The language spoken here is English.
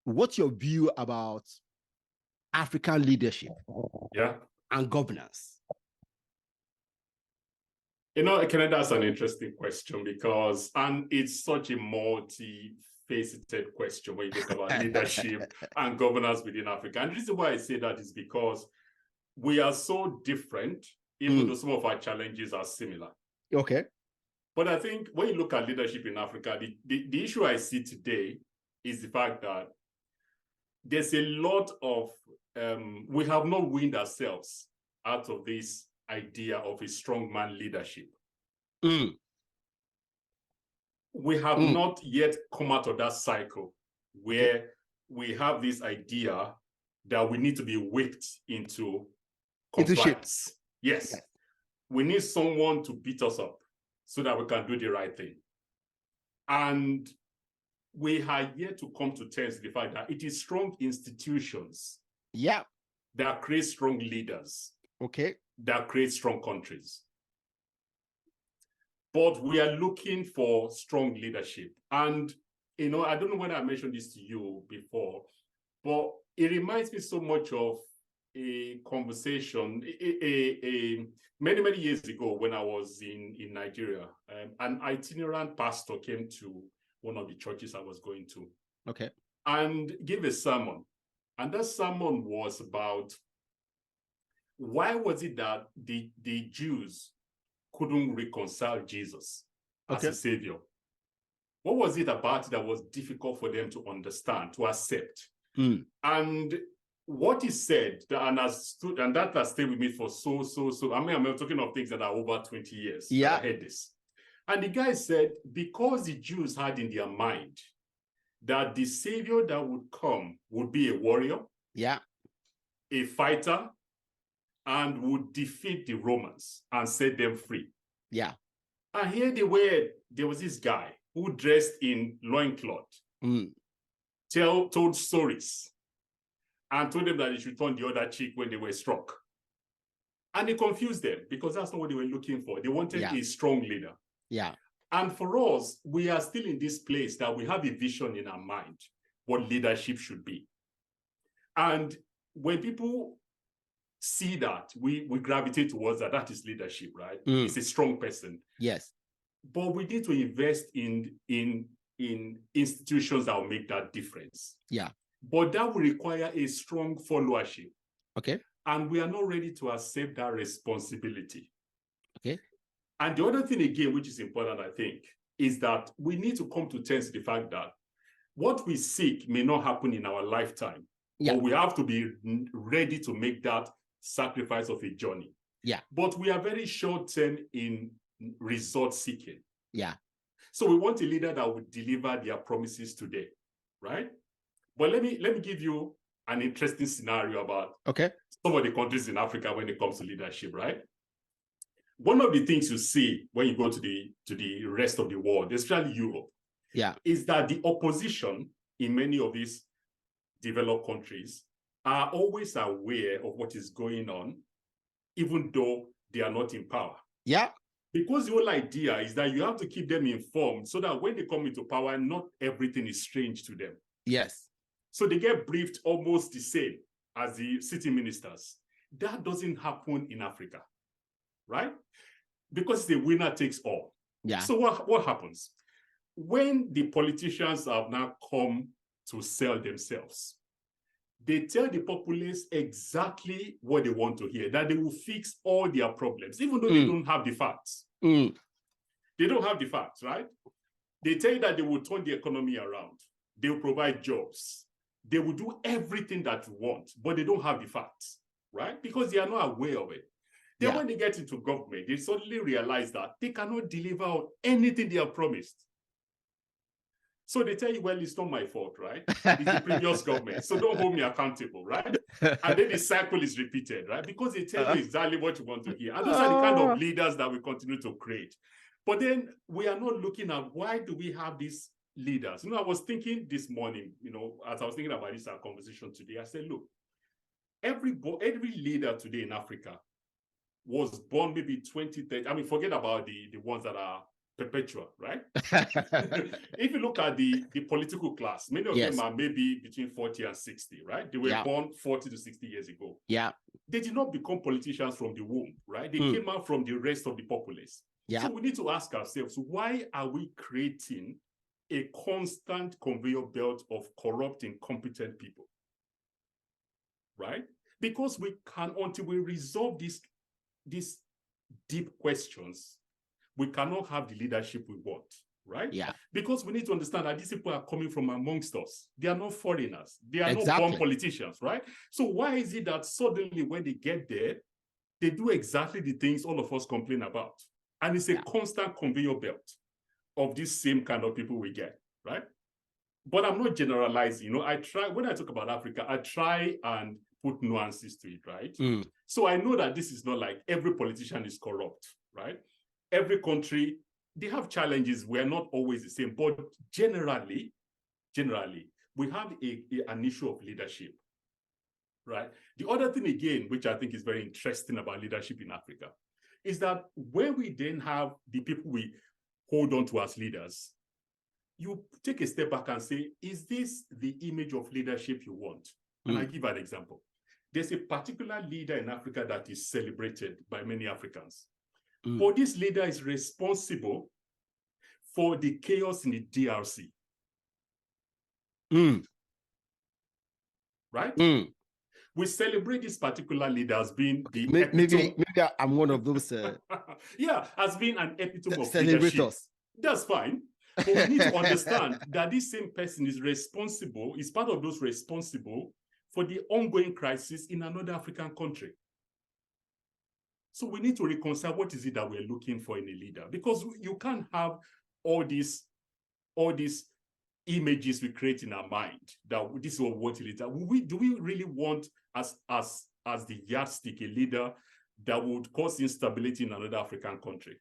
what's your view about African leadership and governance? Kennedy, that's an interesting question because, and it's such a multi-faceted question when you talk about leadership and governance within Africa. And the reason why I say that is because we are so different, even though some of our challenges are similar. Okay. But I think when you look at leadership in Africa, the issue I see today is the fact that there's a lot of, we have not weaned ourselves out of this idea of a strongman leadership. We have not yet come out of that cycle where we have this idea that we need to be whipped into compliance. Yes. We need someone to beat us up so that we can do the right thing. And we are yet to come to terms with the fact that it is strong institutions that create strong leaders. Okay. That create strong countries. But we are looking for strong leadership. And, I don't know whether I mentioned this to you before, but it reminds me so much of a conversation many, many years ago when I was in Nigeria. An itinerant pastor came to one of the churches I was going to. Okay. And gave a sermon. And that sermon was about why was it that the Jews couldn't reconcile Jesus as a savior? What was it about it that was difficult for them to understand, to accept? And what he said, and that has stayed with me for so. I'm talking of things that are over 20 years. Yeah. I heard this. And the guy said, because the Jews had in their mind that the savior that would come would be a warrior, a fighter, and would defeat the Romans and set them free. Yeah. And here there was this guy who dressed in loincloth, told stories, and told them that they should turn the other cheek when they were struck. And it confused them because that's not what they were looking for. They wanted a strong leader. Yeah. And for us, we are still in this place that we have a vision in our mind, what leadership should be. And when people see that, we gravitate towards that. That is leadership, right? It's a strong person. Yes. But we need to invest in institutions that will make that difference. Yeah. But that will require a strong followership. Okay. And we are not ready to accept that responsibility. Okay. And the other thing again, which is important, I think, is that we need to come to terms with the fact that what we seek may not happen in our lifetime. But we have to be ready to make that sacrifice of a journey. Yeah. But we are very short-term in result seeking. Yeah. So we want a leader that will deliver their promises today, right? But let me give you an interesting scenario about some of the countries in Africa when it comes to leadership, right? One of the things you see when you go to the rest of the world, especially Europe, is that the opposition in many of these developed countries are always aware of what is going on, even though they are not in power. Yeah. Because the whole idea is that you have to keep them informed so that when they come into power, not everything is strange to them. Yes. So they get briefed almost the same as the city ministers. That doesn't happen in Africa, right? Because the winner takes all. Yeah. So what happens? When the politicians have now come to sell themselves, they tell the populace exactly what they want to hear, that they will fix all their problems, even though they don't have the facts. They don't have the facts, right? They tell you that they will turn the economy around. They will provide jobs. They will do everything that you want, but they don't have the facts, right? Because they are not aware of it. Then when they get into government, they suddenly realize that they cannot deliver on anything they have promised. So they tell you, well, it's not my fault, right? It's the previous government. So don't hold me accountable, right? And then the cycle is repeated, right? Because they tell you exactly what you want to hear. And those are the kind of leaders that we continue to create. But then we are not looking at why do we have these leaders? I was thinking this morning, as I was thinking about this conversation today, I said, look, every leader today in Africa was born maybe 20, 30. I mean, forget about the ones that are perpetual, right? If you look at the political class, many of them are maybe between 40 and 60, right? They were born 40 to 60 years ago. Yeah. They did not become politicians from the womb, right? They came out from the rest of the populace. Yeah. So we need to ask ourselves, why are we creating a constant conveyor belt of corrupt, incompetent people, right? Because we can, until we resolve these deep questions, we cannot have the leadership we want, right? Yeah. Because we need to understand that these people are coming from amongst us. They are not foreigners. They are not born politicians, right? So why is it that suddenly when they get there, they do exactly the things all of us complain about? And it's a constant conveyor belt of this same kind of people we get, right? But I'm not generalizing. You know, I try, when I talk about Africa, I try and put nuances to it, right? So I know that this is not like every politician is corrupt, right? Every country, they have challenges. We're not always the same, but generally, we have an issue of leadership, right? The other thing again, which I think is very interesting about leadership in Africa, is that when we then have the people we hold on to as leaders, you take a step back and say, is this the image of leadership you want? And I give an example. There's a particular leader in Africa that is celebrated by many Africans. But this leader is responsible for the chaos in the DRC. Right? We celebrate this particular leader as being the maybe I'm one of those. Yeah, as being an epitome of leadership. That's fine. But we need to understand that this same person is responsible, is part of those responsible for the ongoing crisis in another African country. So we need to reconcile what is it that we're looking for in a leader, because you can't have all these images we create in our mind that this is what we want a leader. Do we really want as the yardstick a leader that would cause instability in another African country?